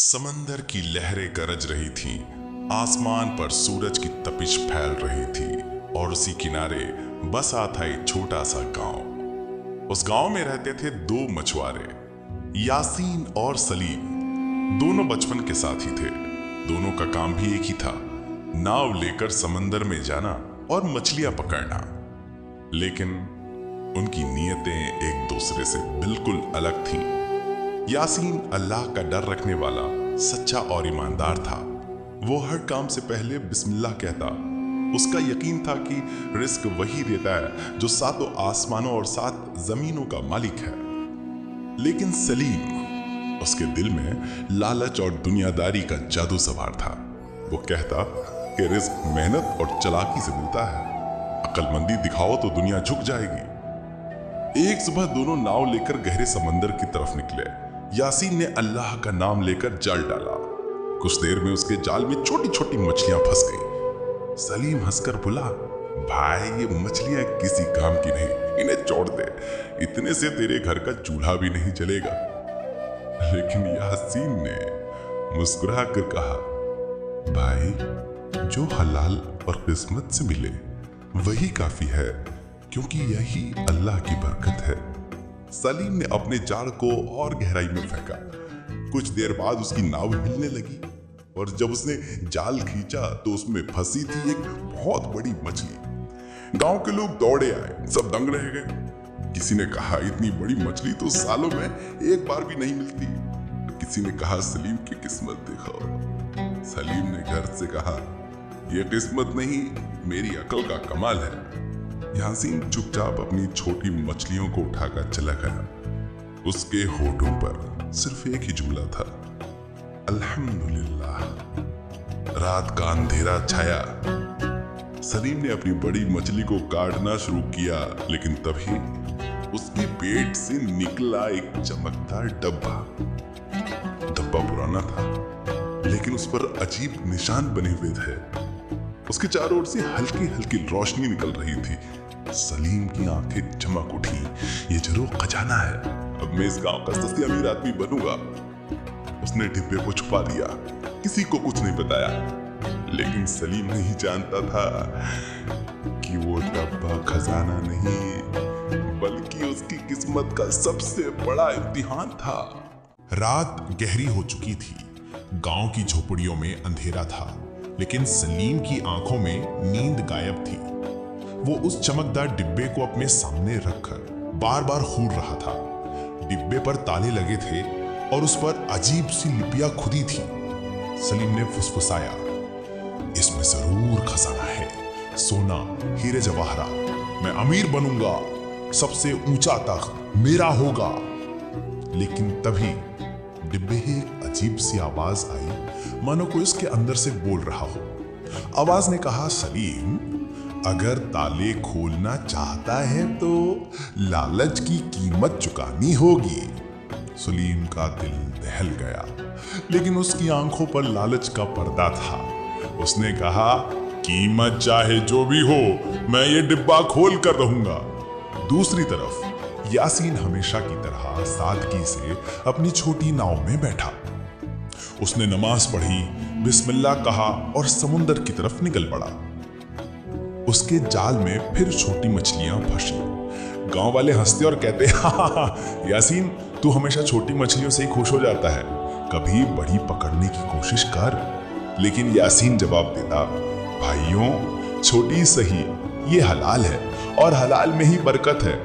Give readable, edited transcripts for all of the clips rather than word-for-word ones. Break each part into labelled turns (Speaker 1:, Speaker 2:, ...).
Speaker 1: समंदर की लहरें गरज रही थीं, आसमान पर सूरज की तपिश फैल रही थी और उसी किनारे बसा था एक छोटा सा गांव। उस गांव में रहते थे दो मछुआरे, यासीन और सलीम। दोनों बचपन के साथी थे। दोनों का काम भी एक ही था, नाव लेकर समंदर में जाना और मछलियां पकड़ना। लेकिन उनकी नीयतें एक दूसरे से बिल्कुल अलग थीं। यासीन अल्लाह का डर रखने वाला, सच्चा और ईमानदार था। वो हर काम से पहले बिस्मिल्लाह कहता। उसका यकीन था कि रिस्क वही देता है जो सातों आसमानों और सात जमीनों का मालिक है। लेकिन सलीम, उसके दिल में लालच और दुनियादारी का जादू सवार था। वो कहता कि रिस्क मेहनत और चालाकी से मिलता है, अक्लमंदी दिखाओ तो दुनिया झुक जाएगी। एक सुबह दोनों नाव लेकर गहरे समंदर की तरफ निकले। यासीन ने अल्लाह का नाम लेकर जाल डाला। कुछ देर में उसके जाल में छोटी छोटी मछलियां फंस गईं। सलीम हंसकर बोला, भाई ये मछलियां किसी काम की नहीं, इन्हें छोड़ दे, इतने से तेरे घर का चूल्हा भी नहीं जलेगा। लेकिन यासीन ने मुस्कुरा कर कहा, भाई जो हलाल और किस्मत से मिले वही काफी है, क्योंकि यही अल्लाह की बरकत है। सलीम ने अपने जाल को और गहराई में फेंका। कुछ देर बाद उसकी नाव हिलने लगी और जब उसने जाल खींचा तो उसमें फंसी थी एक बहुत बड़ी मछली। गांव के लोग दौड़े आए, सब दंग रह गए। किसी ने कहा, इतनी बड़ी मछली तो सालों में एक बार भी नहीं मिलती। किसी ने कहा, सलीम की किस्मत देखो। सलीम ने घर से कहा, यह किस्मत नहीं, मेरी अकल का कमाल है। यासीन चुपचाप अपनी छोटी मछलियों को उठाकर चला गया। उसके होठों पर सिर्फ एक ही जुमला था, अल्हम्दुलिल्लाह। रात का अंधेरा छाया। सलीम ने अपनी बड़ी मछली को काटना शुरू किया, लेकिन तभी उसके पेट से निकला एक चमकदार डब्बा। डब्बा पुराना था, लेकिन उस पर अजीब निशान बने हुए थे। उसके चारों ओर से हल्की हल्की रोशनी निकल रही थी। सलीम की आंखें चमक उठी, ये जरूर खजाना है, अब मैं इस गांव का सबसे अमीर आदमी बनूंगा। उसने डिब्बे को छुपा लिया, किसी को कुछ नहीं बताया। लेकिन सलीम नहीं जानता था कि वो डब्बा खजाना नहीं, बल्कि उसकी किस्मत का सबसे बड़ा इम्तिहान था। रात गहरी हो चुकी थी। गांव की झोपड़ियों में अंधेरा था, लेकिन सलीम की आंखों में नींद गायब थी। वो उस चमकदार डिब्बे को अपने सामने रखकर बार बार घूर रहा था। डिब्बे पर ताले लगे थे और उस पर अजीब सी लिपियां खुदी थी। सलीम ने फुसफुसाया, इसमें जरूर खजाना है, सोना, हीरे जवाहरात, मैं अमीर बनूंगा, सबसे ऊंचा तख्त मेरा होगा। लेकिन तभी डिब्बे में एक अजीब सी आवाज आई, मानो कोई उसके अंदर से बोल रहा हो। आवाज ने कहा, सलीम, अगर ताले खोलना चाहता है तो लालच की कीमत चुकानी होगी। सलीम का दिल दहल गया, लेकिन उसकी आंखों पर लालच का पर्दा था। उसने कहा, कीमत चाहे जो भी हो, मैं ये डिब्बा खोल कर रहूंगा। दूसरी तरफ यासीन हमेशा की तरह सादगी से अपनी छोटी नाव में बैठा। उसने नमाज पढ़ी, बिस्मिल्लाह कहा और समुंदर की तरफ निकल पड़ा। उसके जाल में फिर छोटी मछलियां फंसी। गांव वाले हंसते और कहते, यासीन, तू हमेशा छोटी मछलियों से ही खुश हो जाता है, कभी बड़ी पकड़ने की कोशिश कर। लेकिन यासीन जवाब देता, भाइयों, छोटी सही, ये हलाल है और हलाल में ही बरकत है।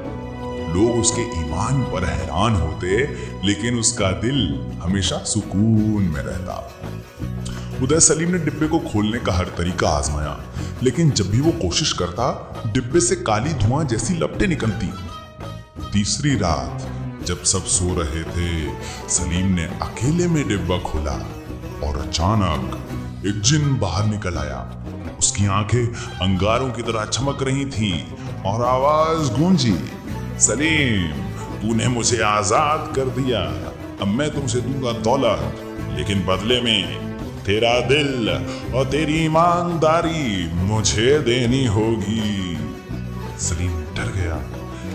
Speaker 1: लोग उसके ईमान पर हैरान होते, लेकिन उसका दिल हमेशा सुकून में रहता। उधर सलीम ने डिब्बे को खोलने का हर तरीका आजमाया, लेकिन जब भी वो कोशिश करता, डिब्बे से काली धुआं जैसी लपटें निकलती। तीसरी रात जब सब सो रहे थे, सलीम ने अकेले में डिब्बा खोला और अचानक एक जिन बाहर निकल आया। उसकी आंखें अंगारों की तरह चमक रही थीं और आवाज गूंजी, सलीम, तूने मुझे आजाद कर दिया, अब मैं तुमसे दूंगा दौलत, लेकिन बदले में तेरा दिल और तेरी ईमानदारी मुझे देनी होगी। सलीम डर गया,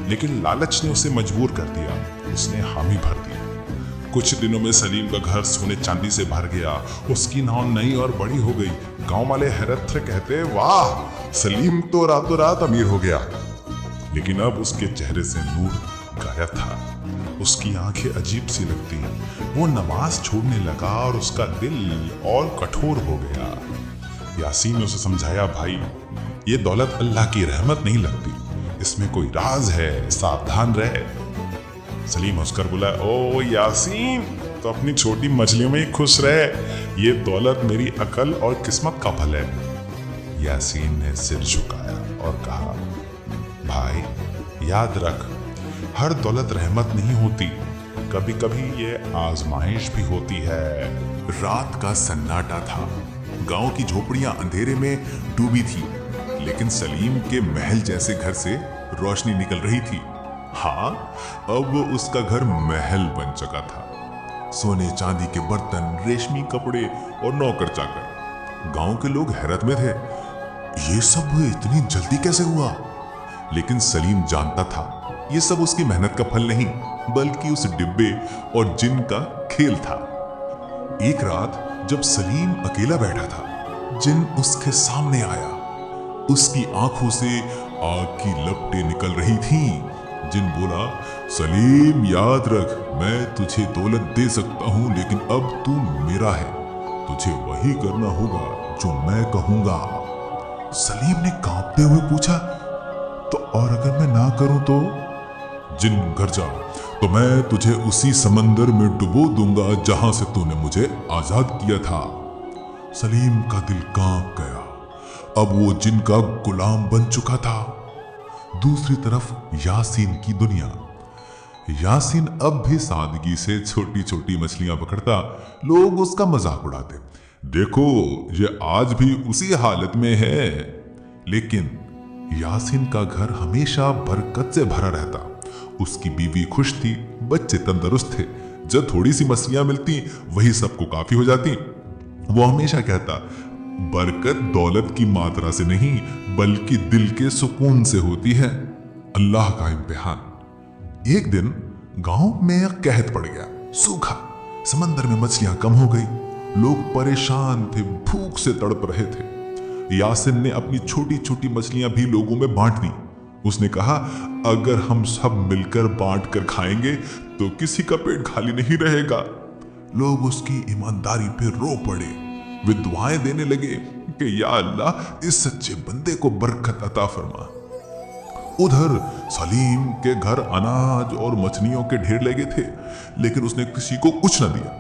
Speaker 1: लेकिन लालच ने उसे मजबूर कर दिया। उसने हामी भर दी। कुछ दिनों में सलीम का घर सोने चांदी से भर गया। उसकी नाव नई और बड़ी हो गई। गांव वाले हैरत से कहते, वाह, सलीम तो रातों रात अमीर हो गया। लेकिन अब उसके चेहरे से नूर गायब था। उसकी आंखें अजीब सी लगती। वो नमाज छोड़ने लगा और उसका दिल और कठोर हो गया। यासीन ने उसे समझाया, भाई, ये दौलत अल्लाह की रहमत नहीं लगती, इसमें कोई राज है, सावधान रहे। सलीम हंसकर बोला, ओ यासीन, तो अपनी छोटी मछलियों में ही खुश रहे। ये दौलत मेरी अकल और किस्मत का फल है। यासीन ने सिर झुकाया और कहा, भाई, याद रख, हर दौलत रहमत नहीं होती, कभी कभी ये आजमाइश भी होती है। रात का सन्नाटा था। गांव की झोपड़ियां अंधेरे में डूबी थी, लेकिन सलीम के महल जैसे घर से रोशनी निकल रही थी। हाँ, अब उसका घर महल बन चुका था। सोने चांदी के बर्तन, रेशमी कपड़े और नौकर चाकर। गांव के लोग हैरत में थे, ये सब इतनी जल्दी कैसे हुआ? लेकिन सलीम जानता था ये सब उसकी मेहनत का फल नहीं, बल्कि उस डिब्बे और जिन का खेल था। एक रात जब सलीम अकेला बैठा था, जिन उसके सामने आया। उसकी आंखों से आग की लपटें निकल रही थीं। जिन बोला, सलीम, याद रख, मैं तुझे दौलत दे सकता हूं, लेकिन अब तू मेरा है। तुझे वही करना होगा जो मैं कहूंगा। सलीम ने कांपते हुए पूछा, तो और अगर मैं ना करूं तो? जिन गरजा, तो मैं तुझे उसी समंदर में डुबो दूंगा जहां से तूने मुझे आजाद किया था। सलीम का दिल कांप गया। अब वो जिन का गुलाम बन चुका था। दूसरी तरफ यासीन की दुनिया। यासीन अब भी सादगी से छोटी छोटी मछलियां पकड़ता। लोग उसका मजाक उड़ाते, देखो, ये आज भी उसी हालत में है। लेकिन यासीन का घर हमेशा बरकत से भरा रहता। उसकी बीवी खुश थी, बच्चे तंदुरुस्त थे। जब थोड़ी सी मछलियां मिलती, वही सबको काफी हो जाती। वो हमेशा कहता, बरकत दौलत की मात्रा से नहीं, बल्कि दिल के सुकून से होती है। अल्लाह का इम्तिहान। एक दिन गांव में कहत पड़ गया, सूखा। समंदर में मछलियां कम हो गई। लोग परेशान थे, भूख से तड़प रहे थे। यासीन ने अपनी छोटी छोटी मछलियां भी लोगों में बांट दी। उसने कहा, अगर हम सब मिलकर बांट कर खाएंगे तो किसी का पेट खाली नहीं रहेगा। लोग उसकी ईमानदारी पे रो पड़े। वे दुआएं देने लगे कि या अल्लाह, इस सच्चे बंदे को बरकत अता फरमा। उधर सलीम के घर अनाज और मछलियों के ढेर लगे थे, लेकिन उसने किसी को कुछ न दिया।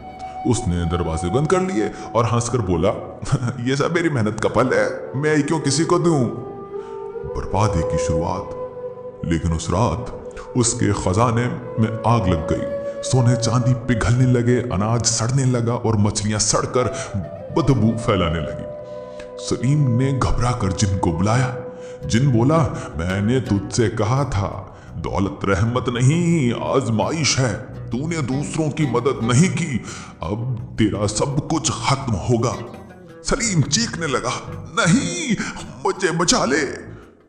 Speaker 1: उसने दरवाजे बंद कर लिए और हंसकर बोला, यह सब मेरी मेहनत का फल है, मैं क्यों किसी को दूं? बर्बादी की शुरुआत। लेकिन उस रात उसके खजाने में आग लग गई। सोने चांदी पिघलने लगे, अनाज सड़ने लगा और मछलियां सड़कर बदबू फैलाने लगी। सलीम ने घबरा कर जिन को बुलाया। जिन बोला, मैंने तुझसे कहा था, दौलत रहमत नहीं, आजमाइश है। तूने दूसरों की मदद नहीं की, अब तेरा सब कुछ खत्म होगा। सलीम चीखने लगा, नहीं, मुझे बचा ले।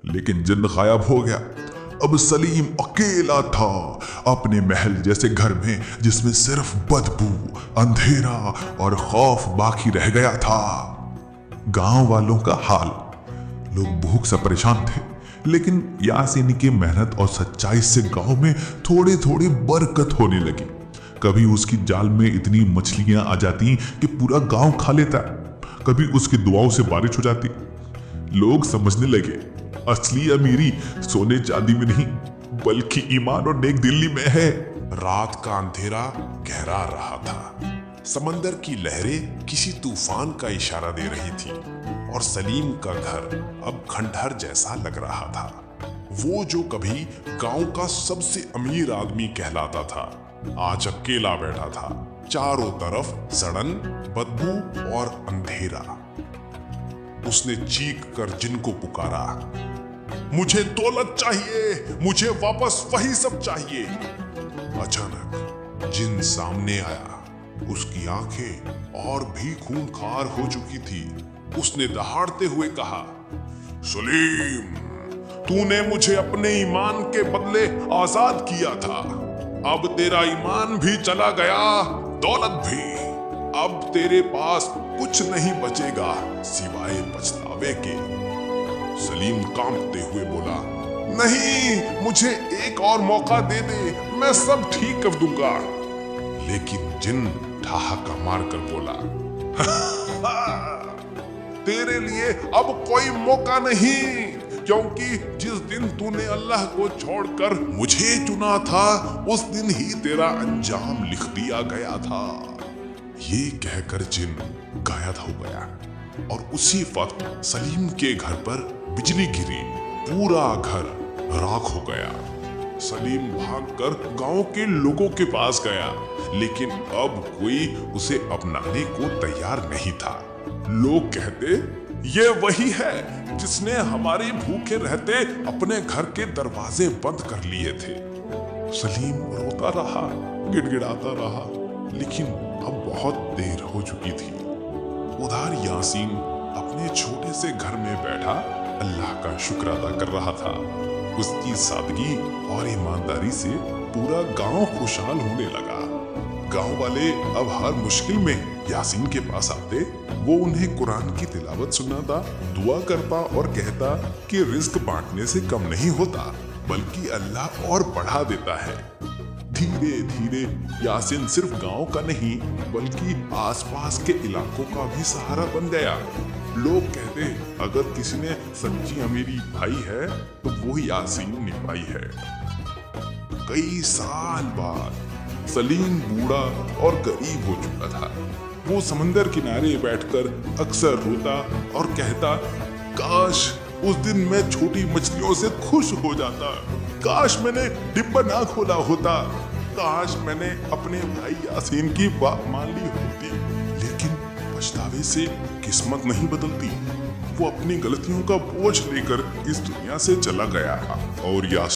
Speaker 1: लेकिन जिन गायब हो गया। अब सलीम अकेला था अपने महल जैसे घर में, जिसमें सिर्फ बदबू, अंधेरा और खौफ बाकी रह गया था। गांव वालों का हाल। लोग भूख से परेशान थे, लेकिन यासीन की मेहनत और सच्चाई से गांव में थोड़ी थोड़ी बरकत होने लगी। कभी उसकी जाल में इतनी मछलियां आ जाती कि पूरा गांव खा लेता। कभी उसकी दुआओं से बारिश हो जाती। लोग समझने लगे, असली अमीरी सोने चांदी में नहीं, बल्कि ईमान और नेक दिली में है। रात का अंधेरा गहरा रहा था। समंदर की लहरें किसी तूफान का इशारा दे रही थी और सलीम का घर अब खंडहर जैसा लग रहा था। वो जो कभी गांव का सबसे अमीर आदमी कहलाता था, आज अकेला बैठा था। चारों तरफ सड़न, बदबू और अंधेरा। उसने चीख कर जिन को पुकारा, मुझे दौलत चाहिए, मुझे वापस वही सब चाहिए। अचानक जिन सामने आया। उसकी आंखें और भी खूंखार हो चुकी थी। उसने दहाड़ते हुए कहा, सलीम, तूने मुझे अपने ईमान के बदले आजाद किया था, अब तेरा ईमान भी चला गया, दौलत भी। अब तेरे पास कुछ नहीं बचेगा सिवाय पछतावे के। सलीम कांपते हुए बोला, नहीं, मुझे एक और मौका दे दे, मैं सब ठीक कर दूंगा। लेकिन जिन ठहाका मारकर बोला, तेरे लिए अब कोई मौका नहीं, क्योंकि जिस दिन तूने अल्लाह को छोड़कर मुझे चुना था, उस दिन ही तेरा अंजाम लिख दिया गया था। ये कहकर जिन गायब हो गया और उसी वक्त सलीम के घर पर बिजली गिरी, पूरा घर राख हो गया। सलीम भागकर गांव के लोगों के पास गया, लेकिन अब कोई उसे अपनाने को तैयार नहीं था। लोग कहते, ये वही है जिसने हमारे भूखे रहते अपने घर के दरवाजे बंद कर लिए थे। सलीम रोता रहा, गिड़गिड़ाता रहा, लेकिन अब बहुत देर हो चुकी थी। उधर यासीन अपने छोटे से घर में बैठा अल्लाह का शुक्र अदा कर रहा था। उसकी सादगी और ईमानदारी से पूरा गांव खुशहाल होने लगा। गांव वाले अब हर मुश्किल में यासीन के पास आते। वो उन्हें कुरान की तिलावत सुनाता, दुआ करता और कहता कि रिस्क बांटने से कम नहीं होता, बल्कि अल्लाह और बढ़ा देता है। धीरे धीरे यासीन सिर्फ गांव का नहीं, बल्कि आसपास के इलाकों का भी सहारा बन गया। लोग कहते, अगर किसी ने सच्ची अमीरी पाई है तो वो यासीन ने पाई है। कई साल बाद सलीम बूढ़ा और गरीब हो चुका था। वो समंदर किनारे बैठकर अक्सर रोता और कहता, काश उस दिन मैं छोटी मछलियों से खुश हो जाता, काश मैंने डिब्बा ना खोला होता, काश मैंने अपने भाई यासीन की बात मान ली होती। लेकिन पछतावे से किस्मत नहीं बदलती। वो अपनी गलतियों का बोझ लेकर इस दुनिया से चला गया और यासीन